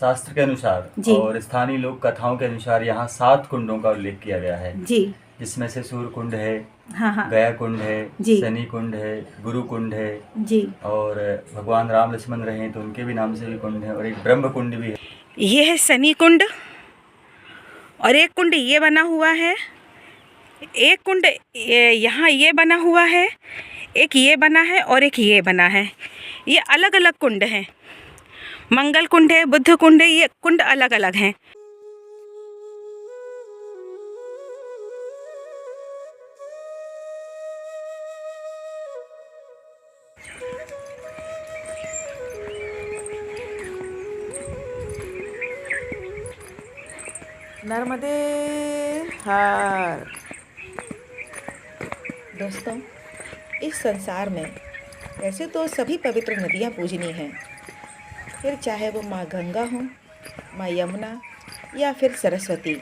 शास्त्र के अनुसार जी और स्थानीय लोक कथाओं के अनुसार यहाँ 7 कुंडों का उल्लेख किया गया है, जी। जिसमें से सूर्य कुंड है, हाँ हाँ। गया कुंड है, जी शनि कुंड है, गुरु कुंड है, जी। और भगवान राम लक्ष्मण रहे तो उनके भी नाम से भी कुंड है, और एक ब्रह्म कुंड भी है। ये है शनि कुंड, और एक कुंड ये बना हुआ है, एक कुंड यहाँ ये बना हुआ है, एक ये बना है और एक ये बना है। ये अलग अलग कुंड हैं। मंगल कुंड है, बुद्ध कुंड है, ये कुंड अलग अलग हैं। नर्मदे हर। दोस्तों, इस संसार में वैसे तो सभी पवित्र नदियाँ पूजनीय हैं, फिर चाहे वो माँ गंगा हो, माँ यमुना या फिर सरस्वती,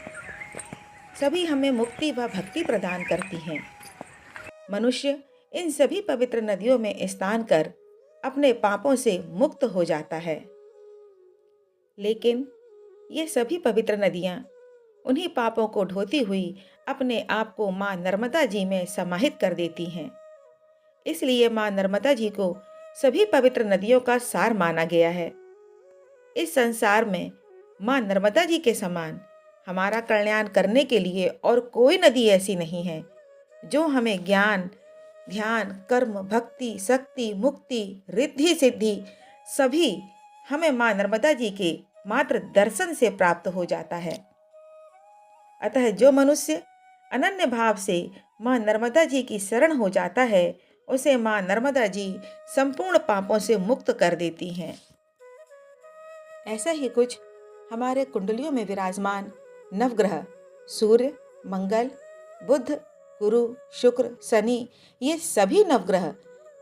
सभी हमें मुक्ति व भक्ति प्रदान करती हैं। मनुष्य इन सभी पवित्र नदियों में स्नान कर अपने पापों से मुक्त हो जाता है। लेकिन ये सभी पवित्र नदियाँ उन्हीं पापों को ढोती हुई अपने आप को माँ नर्मदा जी में समाहित कर देती हैं। इसलिए माँ नर्मदा जी को सभी पवित्र नदियों का सार माना गया है। इस संसार में माँ नर्मदा जी के समान हमारा कल्याण करने के लिए और कोई नदी ऐसी नहीं है, जो हमें ज्ञान, ध्यान, कर्म, भक्ति, शक्ति, मुक्ति, रिद्धि सिद्धि सभी हमें माँ नर्मदा जी के मात्र दर्शन से प्राप्त हो जाता है। अतः जो मनुष्य अनन्य भाव से माँ नर्मदा जी की शरण हो जाता है, उसे माँ नर्मदा जी संपूर्ण पापों से मुक्त कर देती हैं। ऐसा ही कुछ हमारे कुंडलियों में विराजमान नवग्रह सूर्य, मंगल, बुध, गुरु, शुक्र, शनि, ये सभी नवग्रह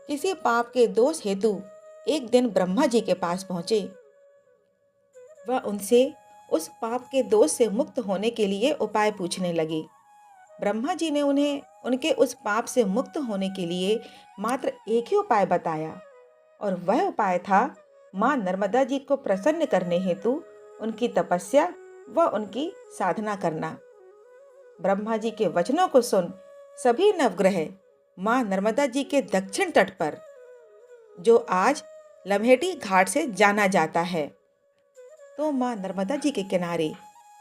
किसी पाप के दोष हेतु एक दिन ब्रह्मा जी के पास पहुंचे। वह उनसे उस पाप के दोष से मुक्त होने के लिए उपाय पूछने लगे। ब्रह्मा जी ने उन्हें उनके उस पाप से मुक्त होने के लिए मात्र एक ही उपाय बताया, और वह उपाय था माँ नर्मदा जी को प्रसन्न करने हेतु उनकी तपस्या व उनकी साधना करना। ब्रह्मा जी के वचनों को सुन सभी नवग्रह माँ नर्मदा जी के दक्षिण तट पर, जो आज लम्हेटी घाट से जाना जाता है, तो माँ नर्मदा जी के किनारे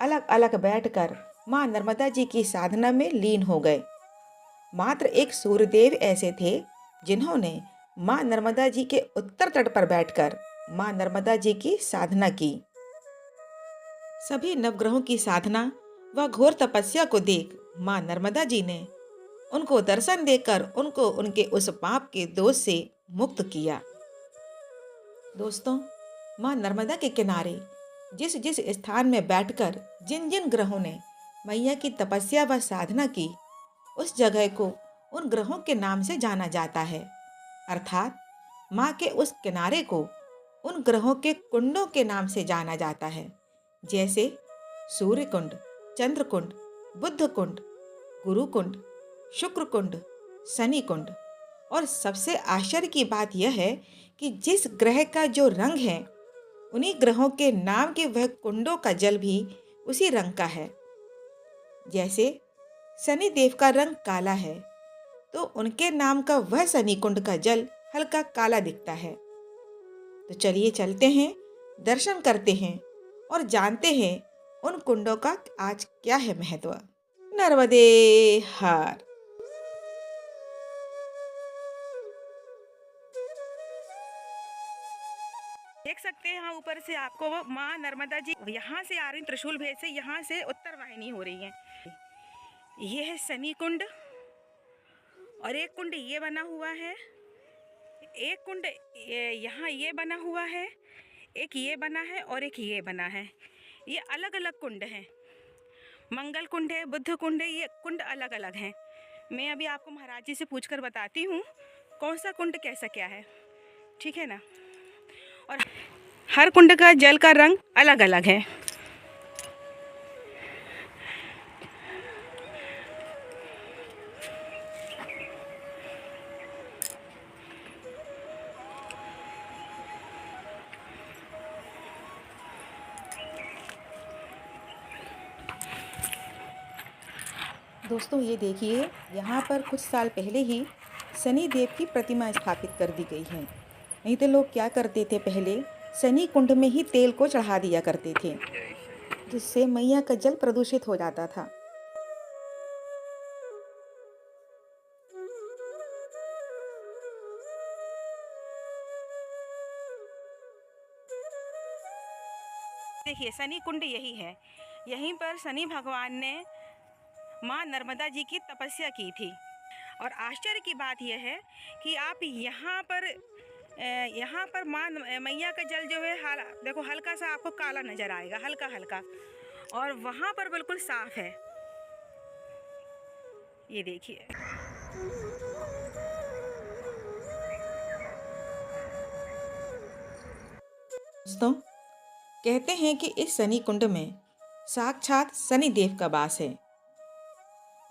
अलग अलग बैठकर माँ नर्मदा जी की साधना में लीन हो गए। मात्र एक सूर्यदेव ऐसे थे जिन्होंने माँ नर्मदा जी के उत्तर तट पर बैठकर माँ नर्मदा जी की साधना की। सभी नवग्रहों की साधना व घोर तपस्या को देख माँ नर्मदा जी ने उनको दर्शन देकर उनको उनके उस पाप के दोष से मुक्त किया। दोस्तों, माँ नर्मदा के किनारे जिस जिस स्थान में बैठकर जिन जिन ग्रहों ने मैया की तपस्या व साधना की, उस जगह को उन ग्रहों के नाम से जाना जाता है। अर्थात माँ के उस किनारे को उन ग्रहों के कुंडों के नाम से जाना जाता है, जैसे सूर्य कुंड, चंद्र कुंड, बुध कुंड, गुरु कुंड, शुक्र कुंड, शनि कुंड। और सबसे आश्चर्य की बात यह है कि जिस ग्रह का जो रंग है, उन्हीं ग्रहों के नाम के वह कुंडों का जल भी उसी रंग का है। जैसे शनि देव का रंग काला है, तो उनके नाम का वह शनि कुंड का जल हल्का काला दिखता है। तो चलिए चलते हैं, दर्शन करते हैं और जानते हैं उन कुंडों का आज क्या है महत्व। नर्मदे हर। देख सकते हैं यहाँ ऊपर से आपको वो माँ नर्मदा जी यहाँ से आ रही, त्रिशूल भेद से यहाँ से उत्तर वाहिनी हो रही है। ये है शनि कुंड, और एक कुंड ये बना हुआ है, एक कुंड यहाँ ये बना हुआ है, एक ये बना है और एक ये बना है। ये अलग अलग कुंड हैं। मंगल कुंड है, बुद्ध कुंड है, ये कुंड अलग अलग हैं। मैं अभी आपको महाराज जी से पूछकर बताती हूँ कौन सा कुंड कैसा क्या है, ठीक है ना। और हर कुंड का जल का रंग अलग अलग है। दोस्तों ये देखिए, यहाँ पर कुछ साल पहले ही शनि देव की प्रतिमा स्थापित कर दी गई है। नहीं तो लोग क्या करते थे, पहले शनि कुंड में ही तेल को चढ़ा दिया करते थे, जिससे मैया का जल प्रदूषित हो जाता था। देखिए शनि कुंड यही है। यहीं पर शनि भगवान ने माँ नर्मदा जी की तपस्या की थी। और आश्चर्य की बात यह है कि आप यहाँ पर माँ मैया का जल जो है देखो हल्का सा आपको काला नजर आएगा, हल्का हल्का, और वहाँ पर बिल्कुल साफ है। ये देखिए। दोस्तों कहते हैं कि इस शनि कुंड में साक्षात शनि देव का वास है।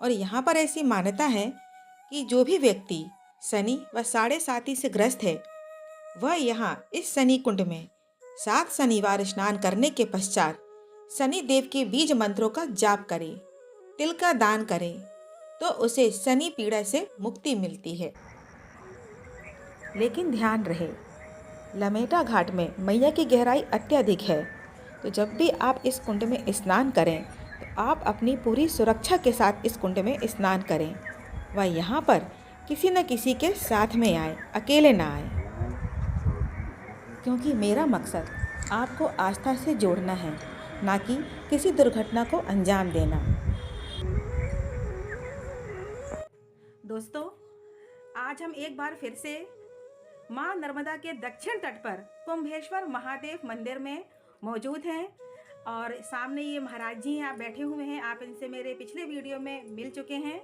और यहाँ पर ऐसी मान्यता है कि जो भी व्यक्ति शनि व साढ़े साती से ग्रस्त है, वह यहाँ इस शनि कुंड में 7 शनिवार स्नान करने के पश्चात शनि देव के बीज मंत्रों का जाप करे, तिल का दान करे, तो उसे शनि पीड़ा से मुक्ति मिलती है। लेकिन ध्यान रहे, लमेटा घाट में मैया की गहराई अत्यधिक है, तो जब भी आप इस कुंड में स्नान करें तो आप अपनी पूरी सुरक्षा के साथ इस कुंड में स्नान करें व यहाँ पर किसी न किसी के साथ में आए, अकेले ना आए, क्योंकि मेरा मकसद आपको आस्था से जोड़ना है, ना कि किसी दुर्घटना को अंजाम देना। दोस्तों आज हम एक बार फिर से माँ नर्मदा के दक्षिण तट पर कुंभेश्वर महादेव मंदिर में मौजूद हैं और सामने ये महाराज जी हैं, आप बैठे हुए हैं। आप इनसे मेरे पिछले वीडियो में मिल चुके हैं।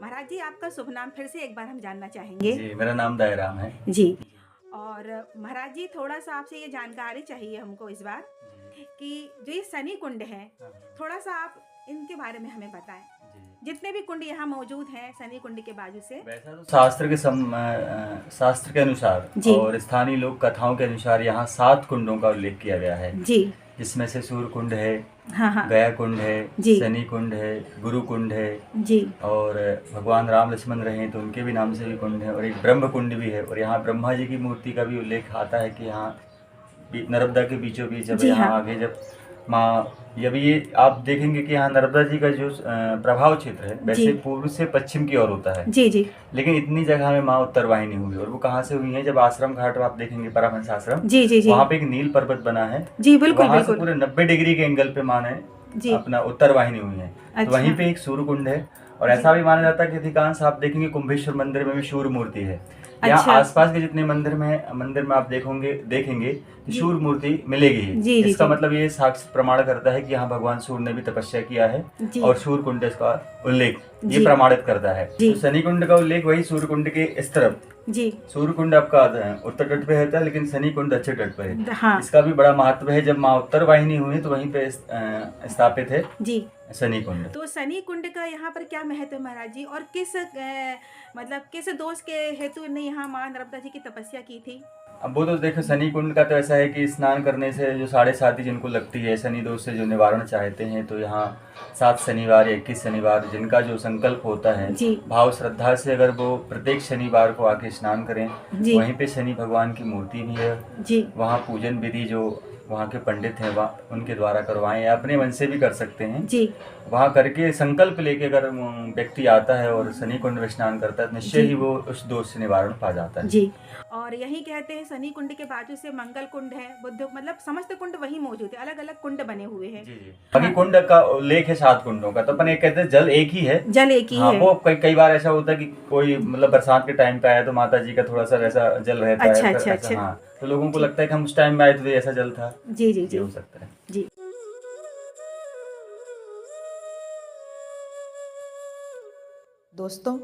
महाराज जी आपका शुभ नाम फिर से एक बार हम जानना चाहेंगे। जी, मेरा नाम दयाराम है जी। और महाराज जी थोड़ा सा आपसे ये जानकारी चाहिए हमको इस बार कि जो ये शनि कुंड है, थोड़ा सा आप इनके बारे में हमें बताएं। जितने भी कुंड यहाँ मौजूद हैं शनि कुंड के बाजू से, वैसा तो शास्त्र के अनुसार और स्थानीय लोक कथाओं के अनुसार यहाँ 7 कुंडों का उल्लेख किया गया है जी, जिसमें से सूर्य कुंड है, हाँ, गया कुंड है, जी, शनि कुंड है, गुरु कुंड है जी, और भगवान राम लक्ष्मण रहे तो उनके भी नाम से भी कुंड है और एक ब्रह्म कुंड भी है। और यहाँ ब्रह्मा जी की मूर्ति का भी उल्लेख आता है कि यहाँ नर्मदा के बीचों बीच जब यहाँ आगे जब माँ, जब ये आप देखेंगे कि यहाँ नर्मदा जी का जो प्रभाव क्षेत्र है वैसे पूर्व से पश्चिम की ओर होता है। जी जी। लेकिन इतनी जगह में माँ उत्तर वाहिनी हुई और वो कहाँ से हुई है, जब आश्रम घाट आप देखेंगे परमहंस आश्रम, जी जी जी, वहाँ पे एक नील पर्वत बना है जी, बिल्कुल वहाँ बिल्कुल, से पूरे 90 डिग्री के एंगल पे माँ ने अपना उत्तर वाहिनी हुई है। तो वहीं पे एक सूर्य कुंड है और ऐसा भी माना जाता है कि अधिकांश आप देखेंगे कुंभेश्वर मंदिर में भी सूर्य मूर्ति है। यहाँ आसपास के जितने मंदिर में आप देखेंगे सूर्य मूर्ति मिलेगी। इसका मतलब ये साक्ष्य प्रमाण करता है कि यहाँ भगवान सूर्य ने भी तपस्या किया है और सूर्य कुंड इसका उल्लेख ये प्रमाणित करता है। तो शनि कुंड का उल्लेख वही सूर्य कुंड के इस तरफ, जी सूर्य कुंड आपका उत्तर तट पे रहता है लेकिन शनि कुंड दक्षिण तट पे है। हाँ। इसका भी बड़ा महत्व है। जब माँ उत्तर वाहिनी हुई तो वहीं पे स्थापित है जी शनि कुंड। तो शनि कुंड का यहाँ पर क्या महत्व है महाराज जी, और किस दोष के हेतु ने यहाँ माँ नर्मदा जी की तपस्या की थी? अब वो तो देखो शनि कुंड का तो ऐसा है कि स्नान करने से जो साढ़े साती जिनको लगती है, शनि दोष से जो निवारण चाहते हैं, तो यहाँ 7 शनिवार 21 शनिवार जिनका जो संकल्प होता है भाव श्रद्धा से अगर वो प्रत्येक शनिवार को आके स्नान करें, वहीं पे शनि भगवान की मूर्ति भी है, वहाँ पूजन विधि जो वहाँ के पंडित हैं उनके द्वारा करवाएं या अपने मन से भी कर सकते हैं जी। वहाँ करके संकल्प लेके अगर व्यक्ति आता है और शनि कुंड में स्नान करता है निश्चय ही वो उस दोष से निवारण पा जाता है जी। और यही कहते हैं शनि कुंड के बाजू से मंगल कुंड है, बुद्ध मतलब समस्त कुंड वही मौजूद है, अलग अलग कुंड बने हुए हैं। बाकी कुंड का उल्लेख है 7 कुंडों का, तो अपन एक कहते हैं जल एक ही है, जल एक ही है। वो कई बार ऐसा होता है कि कोई मतलब बरसात के टाइम पे आया तो माता जी का थोड़ा सा वैसा जल रहता है। अच्छा। हाँ, तो लोगों को लगता है कि हम उस टाइम में आए तो ऐसा जल था। जी जी जी, हो सकता है जी। दोस्तों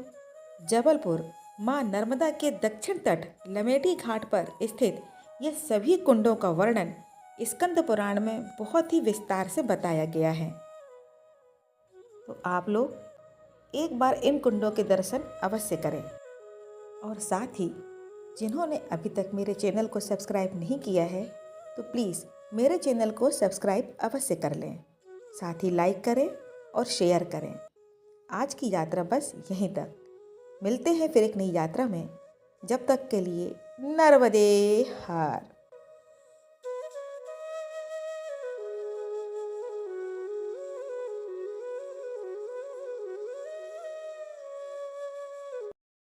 जबलपुर माँ नर्मदा के दक्षिण तट लमेटी घाट पर स्थित ये सभी कुंडों का वर्णन स्कंद पुराण में बहुत ही विस्तार से बताया गया है। तो आप लोग एक बार इन कुंडों के दर्शन अवश्य करें और साथ ही जिन्होंने अभी तक मेरे चैनल को सब्सक्राइब नहीं किया है तो प्लीज़ मेरे चैनल को सब्सक्राइब अवश्य कर लें, साथ ही लाइक करें और शेयर करें। आज की यात्रा बस यहीं तक। मिलते हैं फिर एक नई यात्रा में। जब तक के लिए नर्मदे हर।